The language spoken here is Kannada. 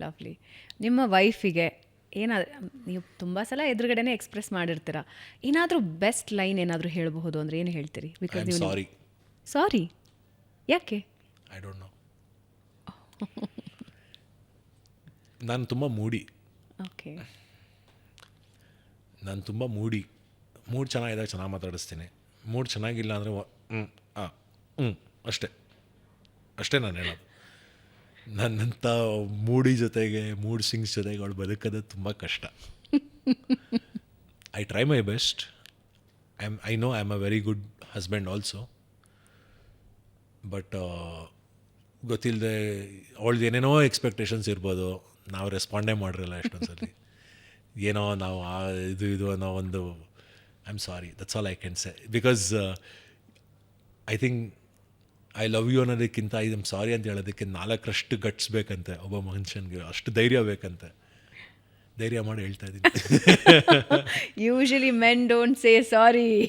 ಲವ್ಲಿ. ನಿಮ್ಮ ವೈಫಿಗೆ ಏನಾದರೂ ನೀವು ತುಂಬ ಸಲ ಎದುರುಗಡೆನೇ ಎಕ್ಸ್ಪ್ರೆಸ್ ಮಾಡಿರ್ತೀರ, ಏನಾದರೂ ಬೆಸ್ಟ್ ಲೈನ್ ಏನಾದರೂ ಹೇಳಬಹುದು ಅಂದರೆ ಏನು ಹೇಳ್ತೀರಿ? I am sorry. ಸಾರಿ ಯಾಕೆ? I don't know. ನಾನು ತುಂಬ ಮೂಡಿ. ಓಕೆ. ನಾನು ತುಂಬ ಮೂಡ್ ಚೆನ್ನಾಗಿದ್ದಾಗ ಚೆನ್ನಾಗಿ ಮಾತಾಡಿಸ್ತೀನಿ. ಮೂಡ್ ಚೆನ್ನಾಗಿಲ್ಲ ಅಂದರೆ ಅಷ್ಟೇ ನಾನು ಹೇಳೋದು. ನನ್ನಂಥ ಮೂಡಿ ಜೊತೆಗೆ ಮೂಡ್ ಸಿಂಗ್ಸ್ ಜೊತೆಗೆ ಅವಳು ಬದುಕೋದು ತುಂಬ ಕಷ್ಟ. I try my best. I know I am a very good husband also. But ಗೊತ್ತಿಲ್ಲದೆ ಅವಳದು ಏನೇನೋ ಎಕ್ಸ್ಪೆಕ್ಟೇಷನ್ಸ್ ಇರ್ಬೋದು, ನಾವು ರೆಸ್ಪಾಂಡೇ ಮಾಡಿರಲ್ಲ ಎಷ್ಟೊಂದು ಸಲ. ಏನೋ ನಾವು ಇದು ಅನ್ನೋ ಒಂದು I am sorry, that's all I can say. Because I think I love you ಅನ್ನೋದಕ್ಕಿಂತ ಐ ಆಮ್ ಸಾರಿ ಅಂತ ಹೇಳೋದಕ್ಕೆ 4 ಗಟ್ಸ್ ಬೇಕಂತೆ ಒಬ್ಬ ಮನುಷ್ಯನಿಗೆ, ಅಷ್ಟು ಧೈರ್ಯ ಬೇಕಂತೆ. ಧೈರ್ಯ ಮಾಡಿ ಹೇಳ್ತಾ ಇದ್ದೀನಿ. Usually men don't say sorry.